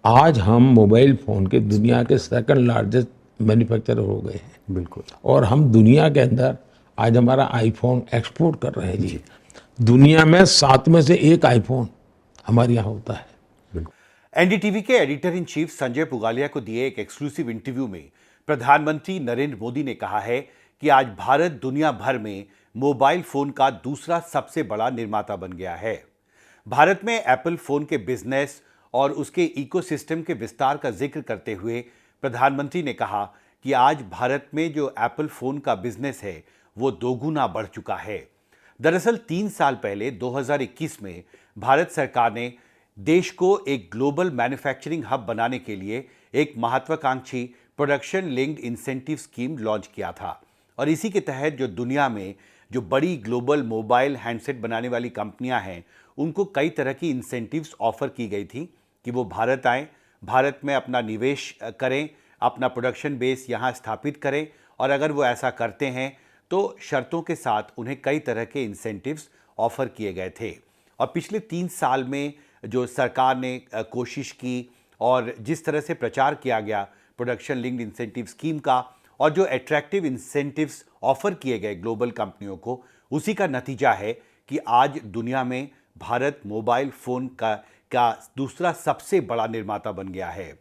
आज हम mobile phone के दुनिया के सेकंड लार्जेस्ट मैन्युफैक्चरर हो गए हैं। बिल्कुल। और हम दुनिया के अंदर आज हमारा आईफोन एक्सपोर्ट कर रहे हैं जी। जी। दुनिया में 7 में से 1 आईफोन हमारे यहाँ होता है। एनडीटीवी के एडिटर इन चीफ संजय पुगालिया को दिए एक एक्सक्लूसिव इंटरव्यू में प्रधानमंत्री नरेंद्र मोदी ने कहा है कि आज भारत दुनिया भर में मोबाइल फोन का दूसरा सबसे बड़ा निर्माता बन गया है। भारत में एप्पल फोन के बिजनेस और उसके इकोसिस्टम के विस्तार का जिक्र करते हुए प्रधानमंत्री ने कहा कि आज भारत में जो एप्पल फोन का बिजनेस है वो दोगुना बढ़ चुका है। दरअसल 3 साल पहले 2021 में भारत सरकार ने देश को एक ग्लोबल मैन्युफैक्चरिंग हब बनाने के लिए एक महत्वाकांक्षी production linked incentive scheme launch किया था। और इसी के तहत जो दुनिया में जो बड़ी ग्लोबल मोबाइल हैंडसेट बनाने वाली कंपनियां हैं उनको कई तरह की इंसेंटिव्स ऑफर की गई थी कि वो भारत आएँ, भारत में अपना निवेश करें, अपना प्रोडक्शन बेस यहाँ स्थापित करें, और अगर वो ऐसा करते हैं तो शर्तों के साथ उन्हें कई तरह के इंसेंटिव्स ऑफर किए गए थे। और पिछले 3 साल में जो सरकार ने कोशिश की और जिस तरह से प्रचार किया गया प्रोडक्शन लिंक्ड इंसेंटिव स्कीम का और जो अट्रैक्टिव इंसेंटिव्स ऑफर किए गए ग्लोबल कंपनियों को, उसी का नतीजा है कि आज दुनिया में भारत मोबाइल फ़ोन का दूसरा सबसे बड़ा निर्माता बन गया है।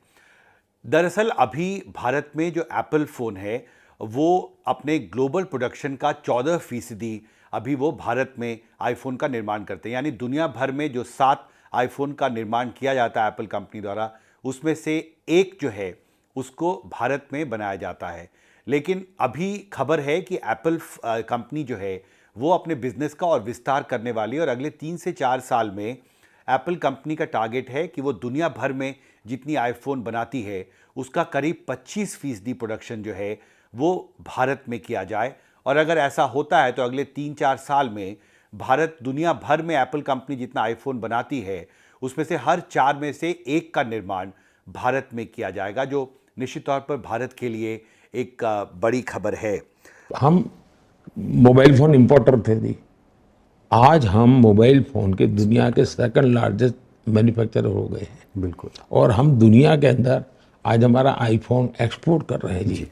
दरअसल अभी भारत में जो एप्पल फ़ोन है वो अपने ग्लोबल प्रोडक्शन का 14% अभी वो भारत में आईफोन का निर्माण करते हैं। यानी दुनिया भर में जो 7 आईफोन का निर्माण किया जाता है एप्पल कंपनी द्वारा, उसमें से एक जो है उसको भारत में बनाया जाता है। लेकिन अभी खबर है कि एप्पल कंपनी जो है वो अपने बिजनेस का और विस्तार करने वाली है और अगले 3 से 4 साल में एप्पल कंपनी का टारगेट है कि वो दुनिया भर में जितनी आईफोन बनाती है उसका करीब 25% प्रोडक्शन जो है वो भारत में किया जाए। और अगर ऐसा होता है तो अगले 3-4 साल में भारत दुनिया भर में एप्पल कंपनी जितना आईफोन बनाती है उसमें से हर 4 में से 1 का निर्माण भारत में किया जाएगा, जो निश्चित तौर पर भारत के लिए एक बड़ी खबर है। हम मोबाइल फ़ोन इंपोर्टर थे जी। आज हम मोबाइल फ़ोन के दुनिया के सेकंड लार्जेस्ट मैन्युफैक्चरर हो गए हैं। बिल्कुल। और हम दुनिया के अंदर आज हमारा आईफोन एक्सपोर्ट कर रहे हैं जी।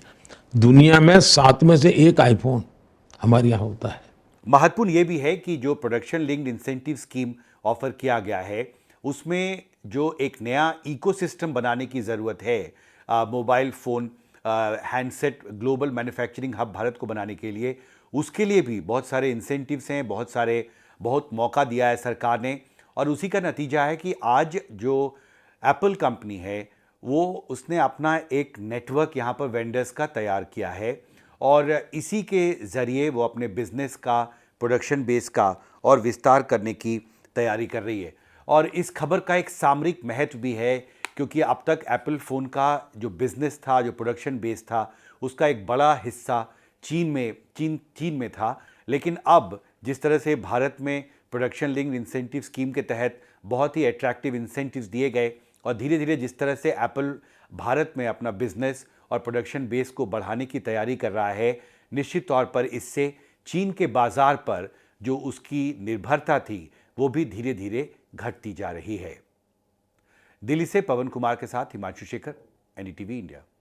दुनिया में 7 में से 1 आईफोन हमारे यहाँ होता है। महत्वपूर्ण ये भी है कि जो production linked incentive scheme offer किया गया है उसमें जो एक नया इकोसिस्टम बनाने की ज़रूरत है mobile phone handset global manufacturing hub Bharat को बनाने के लिए, उसके लिए भी बहुत सारे इंसेंटिव्स हैं, बहुत मौका दिया है सरकार ने। और उसी का नतीजा है कि आज जो एप्पल कंपनी है वो उसने अपना एक नेटवर्क यहाँ पर वेंडर्स का तैयार किया है और इसी के ज़रिए वो अपने बिजनेस का प्रोडक्शन बेस का और विस्तार करने की तैयारी कर रही है। और इस खबर का एक सामरिक महत्व भी है क्योंकि अब तक एप्पल फ़ोन का जो बिज़नेस था, जो प्रोडक्शन बेस था, उसका एक बड़ा हिस्सा चीन में था। लेकिन अब जिस तरह से भारत में प्रोडक्शन लिंक्ड इंसेंटिव स्कीम के तहत बहुत ही अट्रैक्टिव इंसेंटिव्स दिए गए और धीरे धीरे जिस तरह से एप्पल भारत में अपना बिजनेस और प्रोडक्शन बेस को बढ़ाने की तैयारी कर रहा है, निश्चित तौर पर इससे चीन के बाज़ार पर जो उसकी निर्भरता थी वो भी धीरे धीरे घटती जा रही है। दिल्ली से पवन कुमार के साथ हिमांशु शेखर, एनडीटीवी इंडिया।